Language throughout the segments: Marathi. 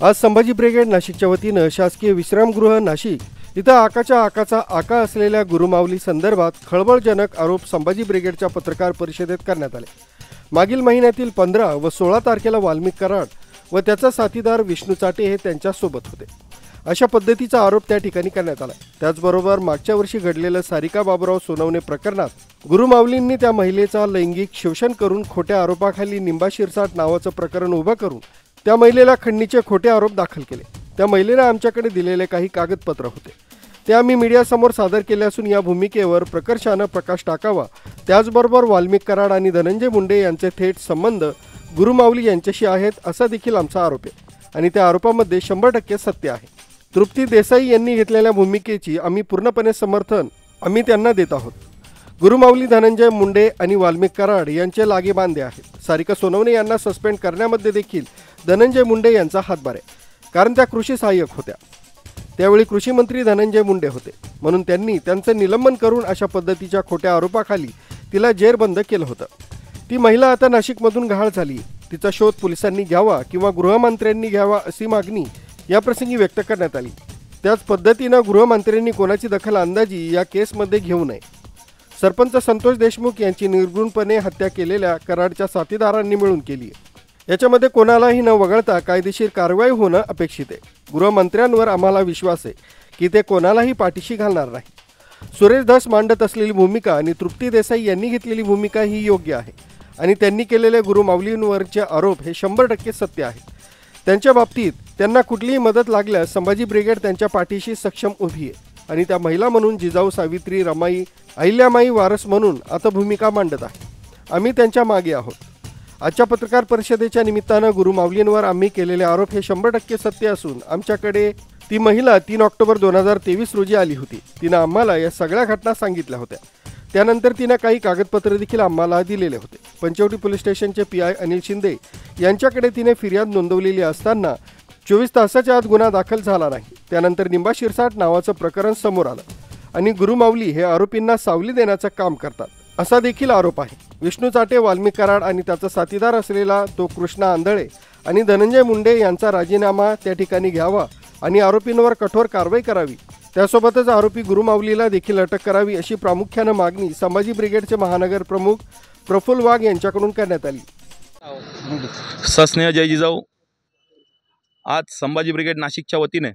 आज संभाजी ब्रिगेड नाशिकच्या वतीनं शासकीय विश्रामगृह नाशिक इथं आकाच्या आकाचा आका असलेल्या गुरुमाऊली संदर्भात खळबळजनक आरोप संभाजी ब्रिगेडच्या पत्रकार परिषदेत करण्यात आले। मागील महिन्यातील 15 व 16 तारखेला वाल्मिक कराड व त्याचा साथीदार विष्णू चाटे हे त्यांच्या सोबत होते, अशा पद्धतीचा आरोप त्या ठिकाणी करण्यात आला। त्याचबरोबर मागच्या वर्षी घडलेलं सारिका बाबूराव सोनवणे प्रकरणात गुरुमाऊलींनी त्या महिलेचा लैंगिक शोषण करून खोट्या आरोपाखाली निंबा शिरसाट नावाचं प्रकरण उभं करून त्या महिलेला खंडणीचे खोटे आरोप दाखल केले। त्या महिलेने आमच्याकडे दिलेले काही कागदपत्र होते, ते आम्ही मीडियासमोर सादर केले असून या भूमिकेवर प्रकर्षाने प्रकाश टाकावा। त्याचबरोबर वाल्मिक कराड आणि धनंजय मुंडे यांचे थेट संबंध गुरुमाऊली यांच्याशी आहेत असा देखील आमचा आरोप आहे आणि त्या आरोपामध्ये 100% सत्य आहे। तृप्ती देसाई यांनी घेतलेल्या भूमिकेची आम्ही पूर्णपणे समर्थन त्यांना देत आहोत। गुरुमाऊली धनंजय मुंडे आणि वाल्मिक कराड यांचे लागे बांधे आहेत। सारिका सोनवणे यांना सस्पेंड करण्यामध्ये देखील धनंजय मुंडे यांचा हातभार आहे, कारण त्या कृषी सहाय्यक होत्या। त्यावेळी कृषी मंत्री धनंजय मुंडे होते, म्हणून त्यांनी त्यांचे निलंबन करून अशा पद्धतीच्या खोट्या आरोपाखाली तिला जेरबंद केलं होतं। ती महिला आता नाशिकमधून गहाळ झाली, तिचा शोध पोलिसांनी घ्यावा किंवा गृहमंत्र्यांनी घ्यावा अशी मागणी याप्रसंगी व्यक्त करण्यात आली। त्याच पद्धतीनं गृहमंत्र्यांनी कोणाची दखल अंदाजी या केसमध्ये घेऊ नये। सरपंच संतोष देशमुख यांची निर्गुणपणे हत्या केलेल्या कराडच्या साथीदारांनी मिळून केली आहे। याच्यामध्ये कोणालाही न वगळता कायदेशीर कारवाई होणं अपेक्षित आहे। गृहमंत्र्यांवर आम्हाला विश्वास आहे की ते कोणालाही पाठीशी घालणार नाही। सुरेश धस मांडत असलेली भूमिका आणि तृप्ती देसाई यांनी घेतलेली भूमिका ही योग्य आहे आणि त्यांनी केलेले गुरुमाऊलींवरचे आरोप हे 100% सत्य आहे। त्यांच्या बाबतीत त्यांना कुठलीही मदत लागल्यास संभाजी ब्रिगेड त्यांच्या पाठीशी सक्षम उभी आहे आणि त्या महिला म्हणून जिजाऊ सावित्री रमाई अहिल्यामाई वारस म्हणून आता भूमिका मांडत आहे। आम्ही त्यांच्या मागे आहोत। आजच्या पत्रकार परिषदेच्या निमित्तानं गुरुमाऊलींवर आम्ही केलेले आरोप हे 100% सत्य असून आमच्याकडे ती महिला 3 ऑक्टोबर 2023 रोजी आली होती। तिनं आम्हाला या सगळ्या घटना सांगितल्या होत्या। त्यानंतर तिनं काही कागदपत्र देखील आम्हाला दिलेले होते। पंचवटी पोलीस स्टेशनचे PI अनिल शिंदे यांच्याकडे तिने फिर्याद नोंदवलेली असताना 24 तासाच्या आत गुन्हा दाखल झाला नाही। त्यानंतर निंबा शिरसाट नावाचं प्रकरण समोर आलं आणि गुरुमाऊली हे आरोपींना सावली देण्याचं काम करतात असा देखील आरोप आहे। विष्णू चाटे, वाल्मिक कराड आणि त्याचा साथीदार असलेला तो कृष्णा आंधळे आणि धनंजय मुंडे यांचा राजीनामा त्या ठिकाणी घ्यावा आणि आरोपींवर कठोर कारवाई करावी। त्यासोबतच आरोपी गुरुमाऊलीला देखील अटक करावी अशी प्रामुख्याने मागणी संभाजी ब्रिगेडचे महानगर प्रमुख प्रफुल्ल वाघ यांच्याकडून करण्यात आली। सस्नेह जय जिजाऊ। आज संभाजी ब्रिगेड नाशिकच्या वतीने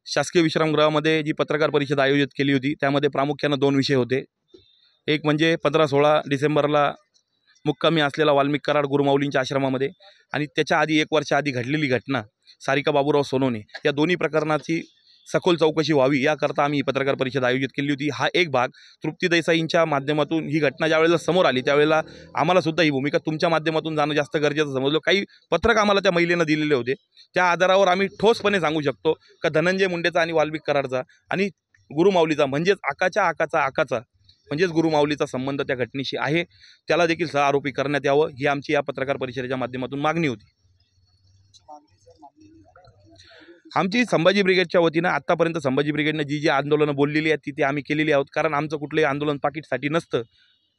शासकीय विश्रामगृहामध्ये जी पत्रकार परिषद आयोजित केली होती, त्यामध्ये प्रामुख्याने 2 विषय होते। एक म्हणजे 15-16 डिसेंबरला मुक्कामी असलेला वाल्मिक कराड गुरुमाऊलींच्या आश्रमामध्ये आणि त्याच्या आधी 1 वर्ष आधी घडलेली घटना सारिका बाबूराव सोनवणे, या दोन्ही प्रकरणाची सखोल चौकशी व्हावी याकरता आम्ही पत्रकार परिषद आयोजित केली होती। हा एक भाग। तृप्ती देसाईंच्या माध्यमातून ही घटना ज्यावेळेला समोर आली त्यावेळेला आम्हाला सुद्धा ही भूमिका तुमच्या माध्यमातून जाणं जास्त गरजेचं समजलं। काही पत्रक आम्हाला त्या महिलेनं दिलेले होते, त्या आधारावर आम्ही ठोसपणे सांगू शकतो का धनंजय मुंडेचा आणि वाल्मिक कराडचा आणि गुरुमाऊलीचा म्हणजेच आकाच्या आकाचा म्हणजेच गुरुमाऊलीचा संबंध त्या घटनेशी आहे। त्याला देखील सहआरोपी करण्यात यावं ही आमची या पत्रकार परिषदेच्या माध्यमातून मागणी होती। आमची संभाजी ब्रिगेडच्या वतीनं आत्तापर्यंत संभाजी ब्रिगेडने जी आंदोलनं बोललेली आहेत ती आम्ही केलेली आहोत, कारण आमचं कुठलंही आंदोलन पाकिटसाठी नसतं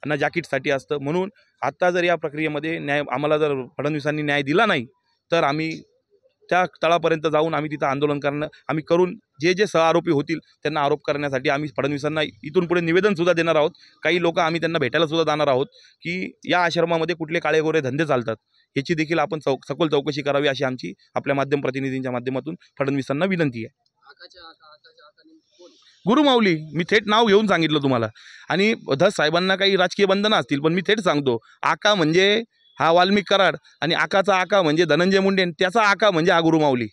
ना जॅकेटसाठी असतं। म्हणून आत्ता जर या प्रक्रियेमध्ये न्याय आम्हाला जर फडणवीसांनी न्याय दिला नाही तर आम्ही त्या तळापर्यंत जाऊन आम्ही तिथं आंदोलन करून जे सहआरोपी होतील त्यांना आरोप करण्यासाठी आम्ही फडणवीसांना इथून पुढे निवेदनसुद्धा देणार आहोत। काही लोक आम्ही त्यांना भेटायला सुद्धा जाणार आहोत की या आश्रमामध्ये कुठले काळेगोरे धंदे चालतात याची देखील आपण सखोल चौकशी करावी अशी आमची आपल्या माध्यम प्रतिनिधींच्या माध्यमातून फडणवीसांना विनंती आहे। गुरुमाऊली मी थेट नाव घेऊन सांगितलं तुम्हाला, आणि धस साहेबांना काही राजकीय बंधनं असतील पण मी थेट सांगतो, आका म्हणजे हा वाल्मिक कराड आणि आकाचा आका म्हणजे धनंजय मुंडे, त्याचा आका म्हणजे हा गुरुमाऊली।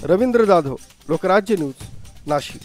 रवींद्र जाधव, लोकराज्य न्यूज, नाशिक।